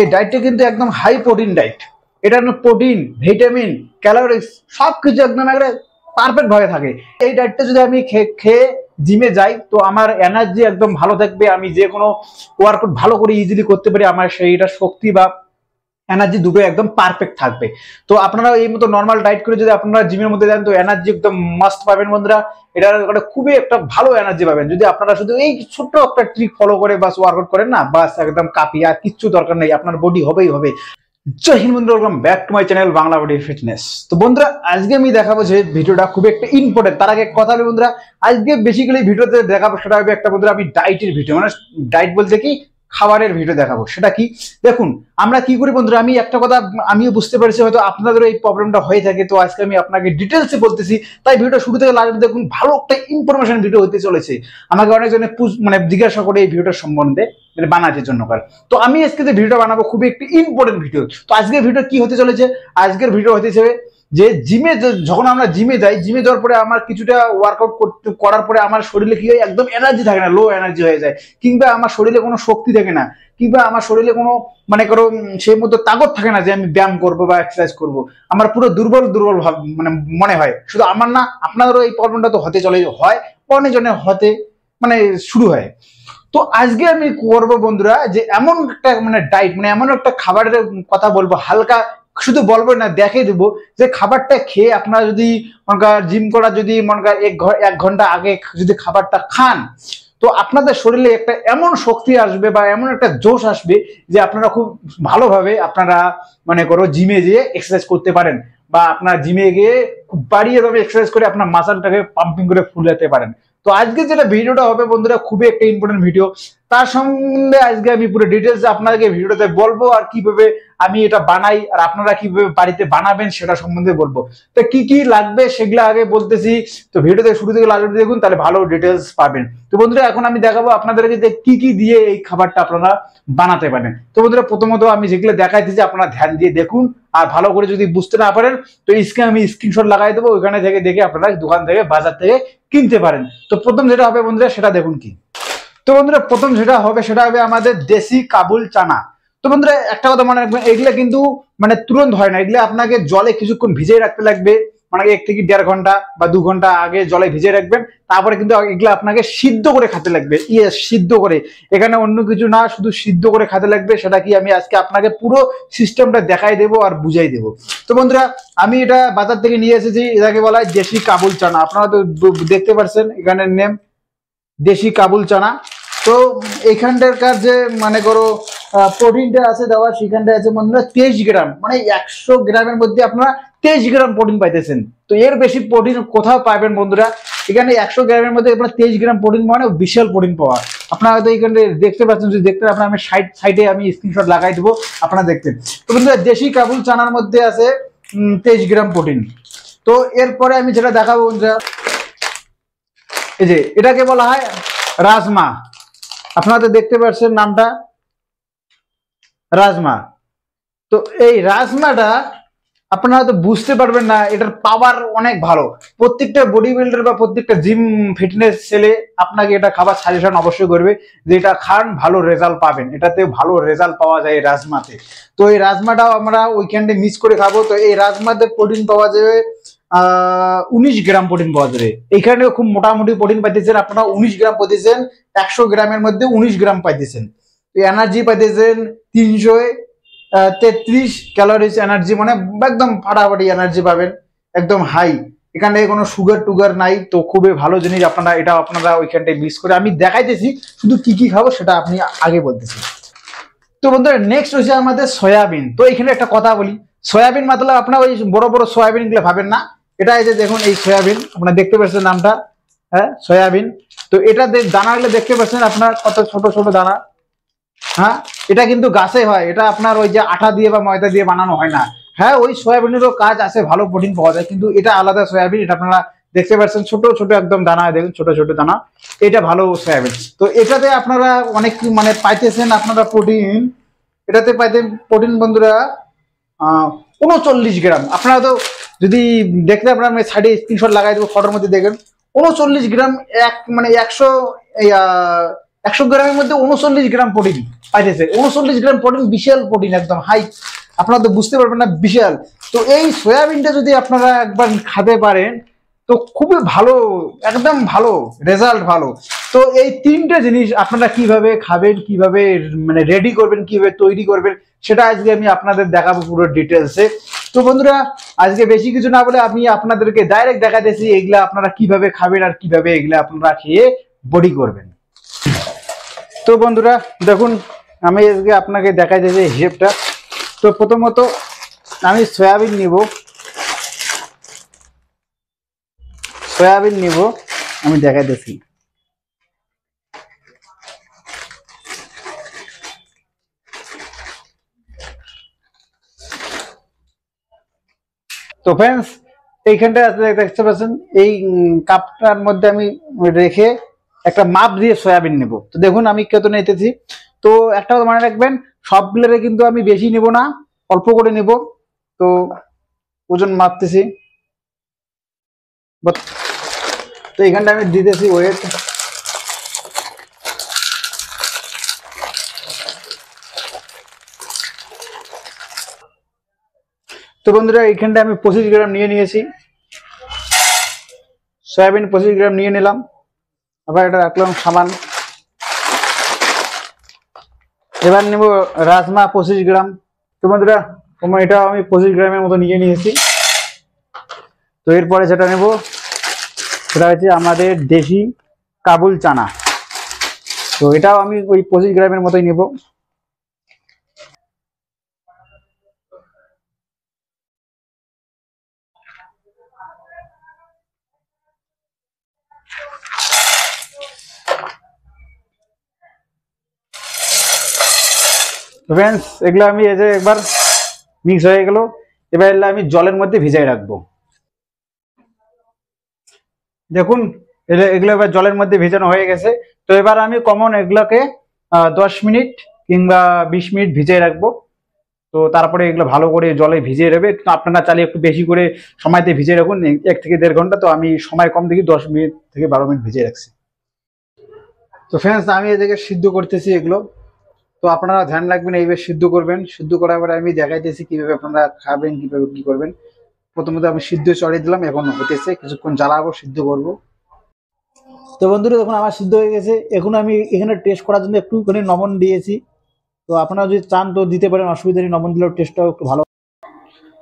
এই ডায়েটটা কিন্তু একদম হাই প্রোটিন ডায়েট। এটা প্রোটিন, ভিটামিন, ক্যালোরিজ সবকিছু একদম একটা পারফেক্ট ভাবে থাকে। এই ডায়েটটা যদি আমি খেয়ে জিমে যাই তো আমার এনার্জি একদম ভালো থাকবে, আমি যে কোনো ওয়ার্কআউট ভালো করে ইজিলি করতে পারি, আমার সেইটা শক্তি বা এনার্জি দুটো একদম পারফেক্ট থাকবে। তো আপনারা এই মতো নর্মাল ডায়েট করে যদি আপনারা জিমের মধ্যে যান তো এনার্জি একদম মাস্ট পাবেন বন্ধুরা। এটা খুবই একটা ভালো এনার্জি পাবেন যদি আপনারা শুধু এই ছোট্ট একটা ট্রিক ফলো করে বাস ওয়ার্কআউট করেন না, বাস একদম কাঁপি, আর কিচ্ছু দরকার নেই, আপনার বডি হবেই হবে। জয় হিন্দ বন্ধুরা, welcome back to my channel Bangla body fitness. তো বন্ধুরা আজকে আমি দেখাবো যে ভিডিওটা খুব একটা ইম্পর্টেন্ট। তার আগে কথা বলি বন্ধুরা, আজকে বেসিক্যালি ভিডিওতে দেখাবো সেটা হবে একটা বন্ধুরা আমি ডায়েটের ভিডিও, মানে ডায়েট বলতে কি খাবারের ভিডিও দেখাবো। সেটা কি দেখুন আমরা কি করি বন্ধুরা, আমি একটা কথা আমিও বুঝতে পারছি হয়তো আপনাদের এই প্রবলেমটা হয়ে থাকে, তো আজকে আমি আপনাকে ডিটেলসে বলতেছি। তাই ভিডিও শুরু থেকে লাস্ট দেখুন, ভালো একটা ইনফরমেশন ভিডিও হতে চলেছে। আমাকে অনেকজনে মানে জিজ্ঞাসা করে এই ভিডিওটার সম্বন্ধে বানানোর জন্য। তো আমি আজকে যে ভিডিওটা বানাবো খুবই একটি ইম্পর্টেন্ট ভিডিও। তো আজকের ভিডিও কি হতে চলেছে, আজকের ভিডিও হতে চলে যে জিমে যখন আমরা জিমে যাই, জিমে যাওয়ার পরে আমার কিছুটা ওয়ার্কআউট করার পরে আমার শরীরে কি হয়, একদম এনার্জি থাকে না, লো এনার্জি হয়ে যায়, কিংবা আমার শরীরে কোনো শক্তি থাকে না, কিংবা আমার শরীরে কোনো মানে করো সেই মতো তাগত থাকে না যে আমি ব্যায়াম করবো বা এক্সারসাইজ করবো। আমার পুরো দুর্বল দুর্বল মানে মনে হয়। শুধু আমার না, আপনাদেরও এই প্রবলেমটা তো হতে চলে হয়, অনেকজনের হতে মানে শুরু হয়। তো আজকে আমি করবো বন্ধুরা যে এমন একটা মানে ডায়েট, মানে এমন একটা খাবারের কথা বলবো, হালকা শুধু বলবো না, দেখে দেবো যে খাবারটা খেয়ে আপনারা যদি জিম করা যদি এক ঘন্টা আগে যদি খাবারটা খান তো আপনাদের শরীরে একটা এমন শক্তি আসবে বা এমন একটা জোশ আসবে যে আপনারা খুব ভালোভাবে আপনারা মনে করো জিমে গিয়ে এক্সারসাইজ করতে পারেন, বা আপনার জিমে গিয়ে খুব বাড়িয়ে ভাবে এক্সারসাইজ করে আপনার মাসলটাকে পাম্পিং করে ফুলাতে পারেন। তো আজকে যেটা ভিডিওটা হবে বন্ধুরা খুবই একটা ইম্পর্টেন্ট ভিডিও, তার সম্বন্ধে আজকে আমি পুরো ডিটেলস আপনাদেরকে ভিডিওতে বলবো, আর কিভাবে আমি এটা বানাই আর আপনারা কিভাবে বাড়িতে বানাবেন সেটা সম্বন্ধে বলবো। তো কি কি লাগবে সেগুলো আগে বলতেছি, তো ভিডিওতে শুরু থেকে লাস্ট অবধি দেখুন, তাহলে ভালো ডিটেলস পাবেন। তো বন্ধুরা এখন আমি দেখাবো আপনাদেরকে যে কি কি দিয়ে এই খাবারটা আপনারা বানাতে পারেন। তো বন্ধুরা প্রথমত আমি যেগুলো দেখাইতেছি আপনারা ধ্যান দিয়ে দেখুন, আর ভালো করে যদি বুঝতে না পারেন তো আমি স্ক্রিনশট লাগাই দেবো, ওইখানে থেকে দেখে আপনারা দোকান থেকে বাজার থেকে কিনতে পারেন। তো প্রথম যেটা হবে বন্ধুরা সেটা দেখুন কি। তো বন্ধুরা প্রথম যেটা হবে সেটা হবে আমাদের দেশি কাবুল চানা। তো বন্ধুরা একটা কথা মনে রাখবেন, এগুলা কিন্তু মানে তুরন্ত হয় না, এগুলা আপনাকে জলে কিছুক্ষণ ভিজিয়ে রাখতে লাগবে, মানে 1 থেকে 1.5 ঘন্টা বা 2 ঘন্টা আগে জলে ভিজিয়ে রাখবেন। তারপরে কিন্তু এগুলা আপনাকে সিদ্ধ করে খেতে লাগবে, সিদ্ধ করে, এখানে অন্য কিছু না, শুধু সিদ্ধ করে খেতে লাগবে। সেটা কি আমি আজকে আপনাকে পুরো সিস্টেমটা দেখাই দেবো আর বুঝাই দেবো। তো বন্ধুরা আমি এটা বাজার থেকে নিয়ে এসেছি, এটাকে বলা হয় দেশি কাবুল চানা। আপনারা তো দেখতে পাচ্ছেন এখানের নেম দেশি কাবুল চানা। তো এইখানটার যে মানে করো প্রোটিনটা আছে দেওয়া, সেখানটা আছে বন্ধুরা 23 গ্রাম, মানে 100 গ্রামের মধ্যে আপনারা 23 গ্রাম প্রোটিন পাইতেছেন। তো এর বেশি প্রোটিন কোথাও পাবেন বন্ধুরা, এখানে 100 গ্রামের মধ্যে আপনার 23 গ্রাম প্রোটিন, মানে বিশাল প্রোটিন পাওয়া। আপনারা হয়তো এখানে দেখতে পাচ্ছেন, যদি দেখতে আপনার আমি সাইডে আমি স্ক্রিনশট লাগাই দেবো, আপনারা দেখতেন। তো বন্ধুরা দেশি কাবুল চানার মধ্যে আছে 23 গ্রাম প্রোটিন। তো এরপরে আমি যেটা দেখাবো বন্ধুরা, এই যে এটাকে বলা হয় রাজমা। আপনারা তো দেখতে পাচ্ছেন নামটা রাজমা। তো এই রাজমাটা আপনারা হয়তো বুঝতে পারবেন না, এটার পাওয়ার অনেক ভালো। প্রত্যেকটা বডি বিল্ডার বা প্রত্যেকটা জিম ফিটনেস ছেলে আপনাকে এটা খাবার সাজেশন অবশ্যই করবে যে এটা খান, ভালো রেজাল্ট পাবেন, এটাতে ভালো রেজাল্ট পাওয়া যায় এই রাজমাতে। তো এই রাজমাটাও আমরা উইকেন্ডে মিক্স করে খাবো। তো এই রাজমাতে প্রোটিন পাওয়া যাবে 19 গ্রাম প্রোটিন পাওয়া যাবে। এখানে খুব মোটামুটি প্রোটিন পাইতেছেন আপনারা, 19 গ্রাম পাইতেছেন, 100 গ্রামের মধ্যে 19 গ্রাম পাইতেছেন। এনার্জি পাইতেছেন 333 ক্যালোরিজ এনার্জি, মানে একদম ফাটাফাটি এনার্জি পাবেন, একদম হাই। এখানে কোনো সুগার টুগার নাই, তো খুবই ভালো জিনিস। আপনারা এটা আপনারা ওইখানটায় মিক্স করে আমি দেখাইতেছি, শুধু কি কি খাবো সেটা আপনি আগে বলতেছি। তো বন্ধুরা নেক্সট হচ্ছে আমাদের সয়াবিন। তো এখানে একটা কথা বলি, সয়াবিন মতলব আপনার ওই বড় বড় সয়াবিন গুলো ভাবেন না, এটা এই যে দেখুন এই সয়াবিন, আপনারা দেখতে পাচ্ছেন নামটা, হ্যাঁ সয়াবিন। তো এটা দানাগুলো দেখতে পাচ্ছেন আপনার কত ছোট ছোট দানা, হ্যাঁ এটা কিন্তু গাছে হয়, এটা আপনার ওই যে আটা দিয়ে বা ময়দা দিয়ে বানানো হয় না। হ্যাঁ ওই সয়াবিনেরও কাজ আছে, ভালো প্রোটিন পাওয়া যায়, কিন্তু এটা আলাদা সয়াবিন। এটা আপনারা দেখতে পাচ্ছেন ছোট ছোট একদম দানা, দেখুন ছোট ছোট দানা, এটা ভালো সয়াবিন। তো এটাতে আপনারা অনেক মানে পাইতেছেন আপনারা প্রোটিন, এটাতে পাইতেন প্রোটিন বন্ধুরা 39 গ্রাম। আপনারা তো যদি দেখতে আপনারা আমি সাইডে স্ক্রিনশট লাগাই দেবো, ফটোর মধ্যে দেখেন 39 গ্রাম, মানে 100 গ্রামের মধ্যে 39 গ্রাম প্রোটিন। পাইতেছে। 39 গ্রাম প্রোটিন, বিশাল প্রোটিন, একদম হাই, আপনারা তো বুঝতে পারবেন না, বিশাল। তো এই সয়াবিনটা যদি আপনারা একবার খেতে পারেন তো খুবই ভালো, একদম ভালো রেজাল্ট, ভালো। তো এই তিনটে জিনিস আপনারা কিভাবে খাবেন, কিভাবে মানে রেডি করবেন, কিভাবে তৈরি করবেন, সেটা আজকে আমি আপনাদের দেখাবো পুরো ডিটেলসে। তো বন্ধুরা, আজকে বেশি কিছু না বলে আমি আপনাদেরকে ডাইরেক্ট দেখাতেছি এগুলা আপনারা কিভাবে খাবেন আর কিভাবে এগুলা আপনারা খেয়ে বডি করবেন। তো বন্ধুরা দেখুন, আমি আজকে আপনাকে দেখাইতেছি হিসেবটা। তো প্রথমত আমি সয়াবিন নিব, আমি দেখাইতেছি। তো ফ্রেন্ডস, এইখানটা দেখতে পাচ্ছেন, এই কাপটার মধ্যে আমি রেখে একটা মাপ দিয়ে সয়াবিন নেব। তো দেখুন আমি কত নিতেছি। তো একটা কথা মনে রাখবেন, সবগুলোরে কিন্তু আমি বেশি নেব না, অল্প করে নেব। তো ওজন মাপতেছি। তো এইখানটা আমি দিতেছি ওয়েট। তো বন্ধুরা, এইখানটা আমি 25 গ্রাম নিয়ে নিয়েছি, সয়াবিন 25 গ্রাম নিয়ে নিলাম। আবার এটা রাখলাম সামান। এবার নেব রাজমা 25 গ্রাম। তো বন্ধুরা, এটা আমি 25 গ্রামের মতো নিয়ে নিয়েছি। তো এরপরে যেটা নেব সেটা হচ্ছে আমাদের দেশি কাবুল চানা। তো এটাও আমি ওই 25 গ্রামের মতোই নেব। ফ্রেন্ডস, এগুলো আমি এই যে একবার মিক্স হয়ে গেল। এবার এগুলো আমি জলের মধ্যে ভিজাই রাখবো। দেখুন, এগুলো এবার জলের মধ্যে ভেজানো হয়ে গেছে। তো এবার আমি কমন এগুলোকে 10 মিনিট কিংবা 20 মিনিট ভিজিয়ে রাখবো। তো তারপরে এগুলো ভালো করে জলে ভিজিয়ে রাখবে। তো আপনারা চাইলে একটু বেশি করে সময় দিয়ে ভিজিয়ে রাখুন, 1 থেকে 1.5 ঘন্টা। তো আমি সময় কম দেখি 10 মিনিট থেকে 12 মিনিট ভিজিয়ে রাখছি। তো ফ্রেন্ডস, আমি এদিকে সিদ্ধ করতেছি এগুলো। তো আপনারা ধ্যান রাখবেন, এইভাবে সিদ্ধ করবেন। সিদ্ধ করার পরে আমি দেখাইতেছি কিভাবে আপনারা খাবেন, কিভাবে কি করবেন। প্রথমত আমি সিদ্ধ চড়িয়ে দিলাম, এখন হতেছে, কিছুক্ষণ জ্বালাবো, সিদ্ধ করবো। তো বন্ধুরা দেখুন, আমার সিদ্ধ হয়ে গেছে। এখন আমি এখানে টেস্ট করার জন্য একটুখানি লবণ দিয়েছি। তো আপনারা যদি চান তো দিতে পারেন, অসুবিধা নেই, লবণ দিলেও টেস্টটাও একটু ভালো।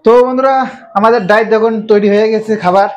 তো বন্ধুরা, আমাদের ডায়েট দেখুন তৈরি হয়ে গেছে, খাবার।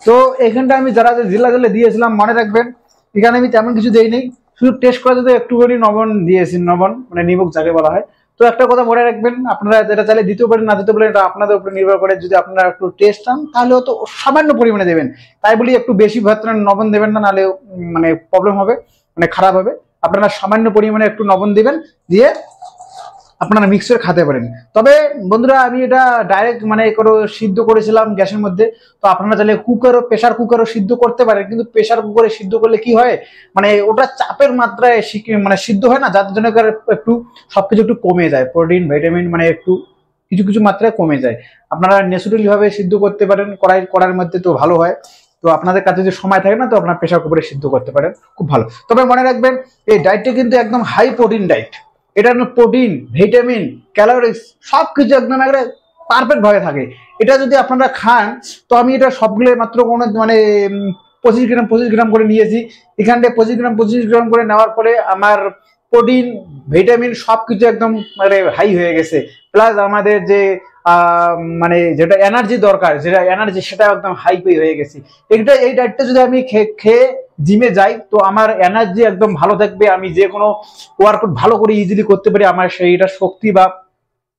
তো এখানটা আমি যারা জিলা জলে দিয়েছিলাম, মনে রাখবেন এখানে আমি তেমন কিছু দেই নেই, শুধু টেস্ট করার জন্য একটুখানি লবণ দিয়েছি, লবণ মানে নিমক যাকে বলা হয়। তো একটা কথা মনে রাখবেন, আপনারা যেটা চাইলে দিতেও পারেন, না দিতে পারেন, এটা আপনাদের উপর নির্ভর করে। যদি আপনারা একটু টেস্ট চান তাহলেও তো সামান্য পরিমাণে দেবেন। তাই বলি একটু বেশি ভাতটা লবণ দেবেন না, নাহলে মানে প্রবলেম হবে, মানে খারাপ হবে। আপনারা সামান্য পরিমাণে একটু লবণ দিবেন, দিয়ে আপনারা মিক্সচার খেতে পারেন। তবে বন্ধুরা, আমি এটা ডাইরেক্ট মানে করে সিদ্ধ করেছিলাম গ্যাসের মধ্যে। তো আপনারা চাইলে কুকারও, প্রেসার কুকারও সিদ্ধ করতে পারেন। কিন্তু প্রেসার কুকারে সিদ্ধ করলে কি হয়, মানে ওটা চাপের মাত্রায় মানে সিদ্ধ হয় না, যার জন্য একটু সবকিছু একটু কমে যায়, প্রোটিন ভিটামিন মানে একটু কিছু কিছু মাত্রায় কমে যায়। আপনারা ন্যাচারালি ভাবে সিদ্ধ করতে পারেন কড়াইয়ের মধ্যে, তো ভালো হয়। তো আপনাদের কাছে যদি সময় থাকে না, তো আপনার প্রেসার কুকারে সিদ্ধ করতে পারেন, খুব ভালো। তবে মনে রাখবেন, এই ডায়েটটা কিন্তু একদম হাই প্রোটিন ডায়েট। এটার প্রোটিন, ভিটামিন, ক্যালোরিজ সবকিছু একদম একবারে পারফেক্ট ভাবে থাকে। এটা যদি আপনারা খান, তো আমি এটা সবগুলো মাত্র কোনো মানে 25 গ্রাম করে নিয়েছি। এখানটা 25 গ্রাম করে নেওয়ার পরে আমার প্রোটিন, ভিটামিন সবকিছু একদম মানে হাই হয়ে গেছে। প্লাস আমাদের যে মানে যেটা এনার্জি দরকার, যেটা এনার্জি, সেটা একদম হাই হয়ে গেছে। এই ডায়েটটা যদি আমি খেয়ে জিমে যাই, তো আমার এনার্জি একদম ভালো থাকবে। আমি যে কোনো ওয়ার্কআউট ভালো করে ইজিলি করতে পারি, আমার সেইটা শক্তি বা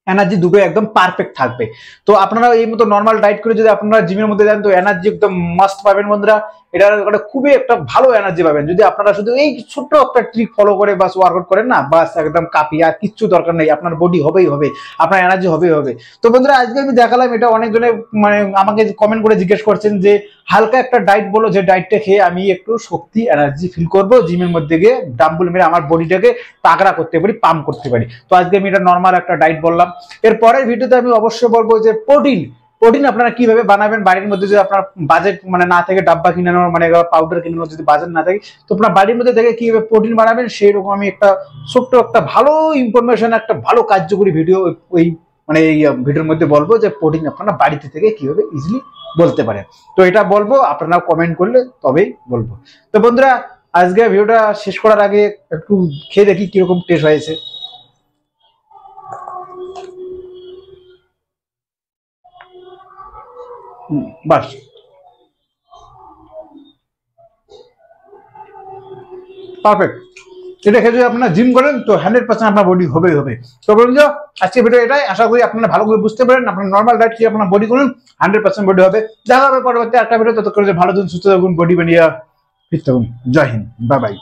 এনার্জি দুটো একদম পারফেক্ট থাকবে। তো আপনারা এই মতো নর্মাল ডায়েট করে যদি আপনারা জিমের মধ্যে যান, তো এনার্জি একদম মাস্ট পাবেন বন্ধুরা। এটা খুবই একটা ভালো এনার্জি পাবেন যদি আপনারা শুধু এই ছোট্ট একটা ট্রিক ফলো করে বাস ওয়ার্কআউট করেন না, বাস একদম কাপি, আর কিচ্ছু দরকার নেই, আপনার বডি হবেই হবে, আপনার এনার্জি হবেই হবে। তো বন্ধুরা, আজকে আমি দেখালাম, এটা অনেকজনে মানে আমাকে কমেন্ট করে জিজ্ঞেস করছেন যে হালকা একটা ডায়েট বলো, যে ডায়েটটা খেয়ে আমি একটু শক্তি এনার্জি ফিল করবো, জিমের মধ্যে গিয়ে ডাম্বল মেরে আমার বডিটাকে তাগড়া করতে পারি, পাম্প করতে পারি। তো আজকে আমি এটা নর্মাল একটা ডায়েট বললাম। এর পরের ভিডিওতে আমি অবশ্যই বলবো যে প্রোটিন, প্রোটিন আপনারা কিভাবে বানাবেন বাড়ির মধ্যে, যদি আপনার বাজেট মানে না থাকে, ডাব্বা কিনানোর মানে পাউডার কিনানোর যদি বাজেট না থাকে, তো আপনার বাড়ির মধ্যে থেকে কিভাবে প্রোটিন বানাবেন সেই রকম আমি একটা ছোট্ট একটা ভালো ইনফরমেশন, একটা ভালো কার্যকরী ভিডিও ওই মানে এই ভিডিওর মধ্যে বলবো, যে প্রোটিন আপনারা বাড়িতে থেকে কিভাবে ইজিলি বলতে পারেন। তো এটা বলবো, আপনারা কমেন্ট করলে তবেই বলবো। তো বন্ধুরা, আজকে ভিডিওটা শেষ করার আগে একটু খেয়ে দেখি কিরকম টেস্ট হয়েছে। বাস, পারফেক্ট। এটা খেয়ে যদি আপনারা জিম করেন তো 100% আপনার বডি হবেই হবে। তো বন্ধুরা, আজকে ভিডিও এটাই, আশা করি আপনারা ভালো করে বুঝতে পারেন। আপনার নর্মাল ডায়েট খেয়ে আপনার বডি করুন, 100% বডি হবে। দেখা হবে পরবর্তী একটা ভিডিও, ততক্ষণ ভালো দিন, সুস্থ থাকুন, বডি বানিয়ে ফিট থাকুন। জয় হিন্দ, বাই বাই।